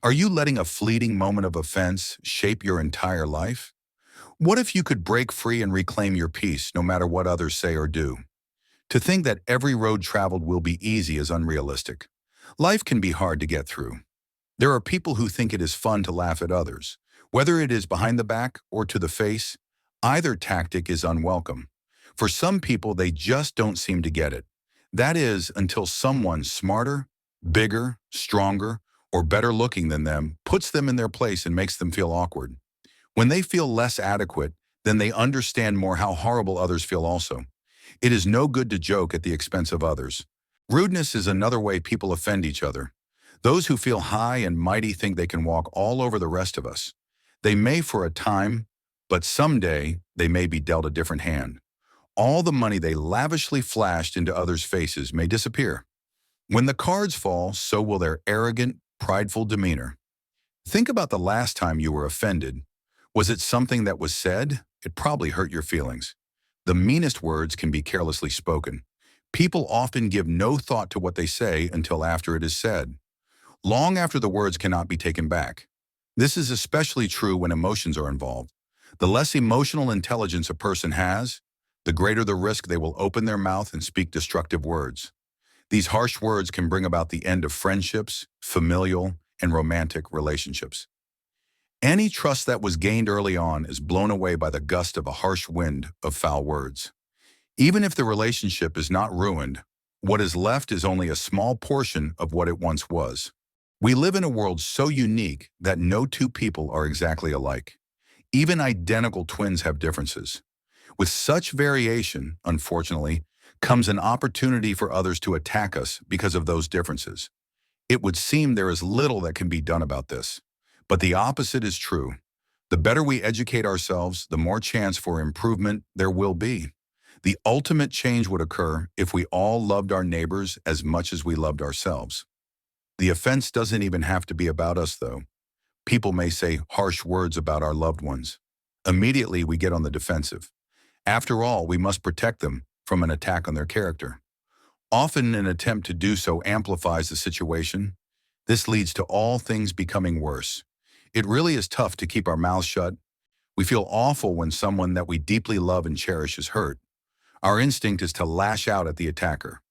Are you letting a fleeting moment of offense shape your entire life? What if you could break free and reclaim your peace no matter what others say or do? To think that every road traveled will be easy is unrealistic. Life can be hard to get through. There are people who think it is fun to laugh at others. Whether it is behind the back or to the face, either tactic is unwelcome. For some people, they just don't seem to get it. That is, until someone smarter, bigger, stronger, or better looking than them puts them in their place and makes them feel awkward. When they feel less adequate, then they understand more how horrible others feel also. It is no good to joke at the expense of others. Rudeness is another way people offend each other. Those who feel high and mighty think they can walk all over the rest of us. They may for a time, but someday they may be dealt a different hand. All the money they lavishly flashed into others' faces may disappear. When the cards fall, so will their arrogant, prideful demeanor. Think about the last time you were offended. Was it something that was said? It probably hurt your feelings. The meanest words can be carelessly spoken. People often give no thought to what they say until after it is said, long after the words cannot be taken back. This is especially true when emotions are involved. The less emotional intelligence a person has, the greater the risk they will open their mouth and speak destructive words. These harsh words can bring about the end of friendships, familial, and romantic relationships. Any trust that was gained early on is blown away by the gust of a harsh wind of foul words. Even if the relationship is not ruined, what is left is only a small portion of what it once was. We live in a world so unique that no two people are exactly alike. Even identical twins have differences. With such variation, unfortunately, comes an opportunity for others to attack us because of those differences. It would seem there is little that can be done about this. But the opposite is true. The better we educate ourselves, the more chance for improvement there will be. The ultimate change would occur if we all loved our neighbors as much as we loved ourselves. The offense doesn't even have to be about us, though. People may say harsh words about our loved ones. Immediately, we get on the defensive. After all, we must protect them from an attack on their character. Often an attempt to do so amplifies the situation. This leads to all things becoming worse. It really is tough to keep our mouths shut. We feel awful when someone that we deeply love and cherish is hurt. Our instinct is to lash out at the attacker.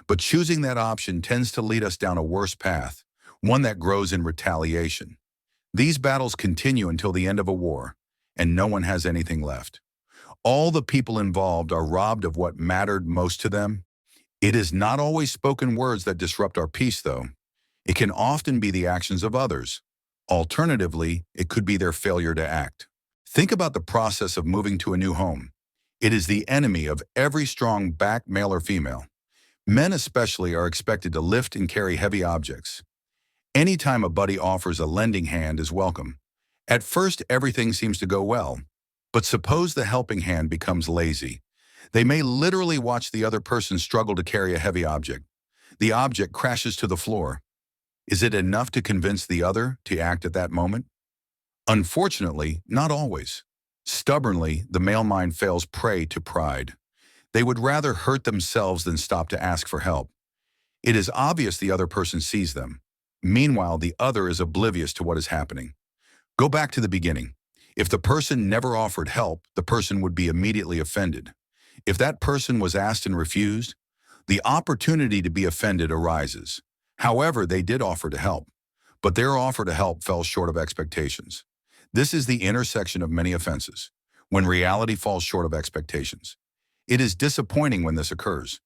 But choosing that option tends to lead us down a worse path, one that grows in retaliation. These battles continue until the end of a war, and no one has anything left. All the people involved are robbed of what mattered most to them. It is not always spoken words that disrupt our peace, though. It can often be the actions of others. Alternatively, it could be their failure to act. Think about the process of moving to a new home. It is the enemy of every strong back, male or female. Men especially are expected to lift and carry heavy objects. Anytime a buddy offers a lending hand is welcome. At first, everything seems to go well. But suppose the helping hand becomes lazy. They may literally watch the other person struggle to carry a heavy object. The object crashes to the floor. Is it enough to convince the other to act at that moment? Unfortunately, not always. Stubbornly, the male mind falls prey to pride. They would rather hurt themselves than stop to ask for help. It is obvious the other person sees them. Meanwhile, the other is oblivious to what is happening. Go back to the beginning. If the person never offered help, the person would be immediately offended. If that person was asked and refused, the opportunity to be offended arises. However, they did offer to help, but their offer to help fell short of expectations. This is the intersection of many offenses, when reality falls short of expectations. It is disappointing when this occurs.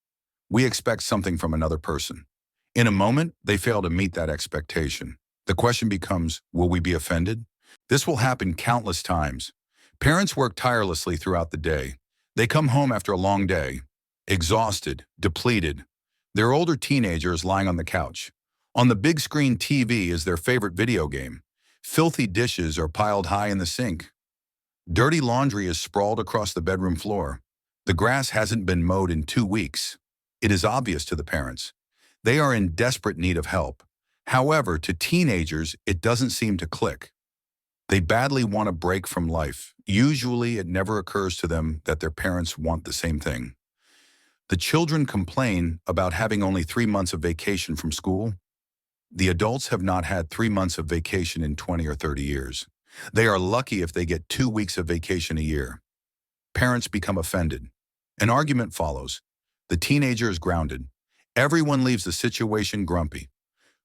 We expect something from another person. In a moment, they fail to meet that expectation. The question becomes, will we be offended? This will happen countless times. Parents work tirelessly throughout the day. They come home after a long day, exhausted, depleted. Their older teenager is lying on the couch. On the big screen TV is their favorite video game. Filthy dishes are piled high in the sink. Dirty laundry is sprawled across the bedroom floor. The grass hasn't been mowed in 2 weeks. It is obvious to the parents. They are in desperate need of help. However, to teenagers, it doesn't seem to click. They badly want a break from life. Usually, it never occurs to them that their parents want the same thing. The children complain about having only 3 months of vacation from school. The adults have not had 3 months of vacation in 20 or 30 years. They are lucky if they get 2 weeks of vacation a year. Parents become offended. An argument follows. The teenager is grounded. Everyone leaves the situation grumpy.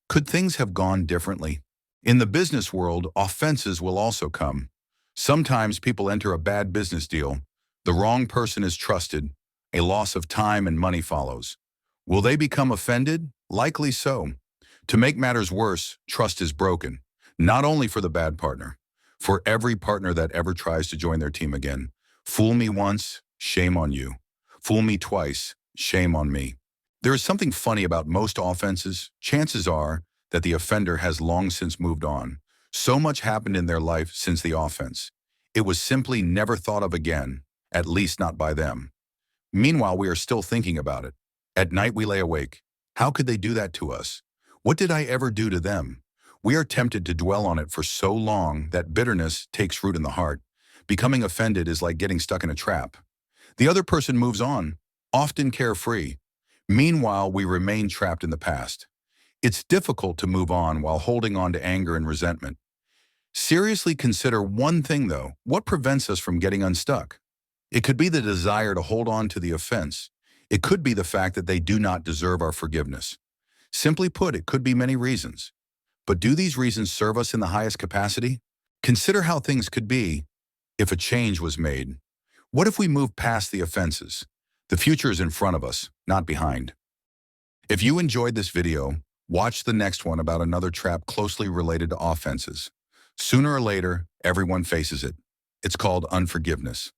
Could things have gone differently? In the business world, offenses will also come. Sometimes people enter a bad business deal. The wrong person is trusted. A loss of time and money follows. Will they become offended? Likely so. To make matters worse, trust is broken. Not only for the bad partner, for every partner that ever tries to join their team again. Fool me once, shame on you. Fool me twice, shame on me. There is something funny about most offenses. Chances are that the offender has long since moved on. So much happened in their life since the offense. It was simply never thought of again, at least not by them. Meanwhile, we are still thinking about it. At night we lay awake. How could they do that to us? What did I ever do to them? We are tempted to dwell on it for so long that bitterness takes root in the heart. Becoming offended is like getting stuck in a trap. The other person moves on, often carefree. Meanwhile, we remain trapped in the past. It's difficult to move on while holding on to anger and resentment. Seriously consider one thing though. What prevents us from getting unstuck? It could be the desire to hold on to the offense. It could be the fact that they do not deserve our forgiveness. Simply put, it could be many reasons. But do these reasons serve us in the highest capacity? Consider how things could be if a change was made. What if we move past the offenses? The future is in front of us, not behind. If you enjoyed this video, watch the next one about another trap closely related to offenses. Sooner or later, everyone faces it. It's called unforgiveness.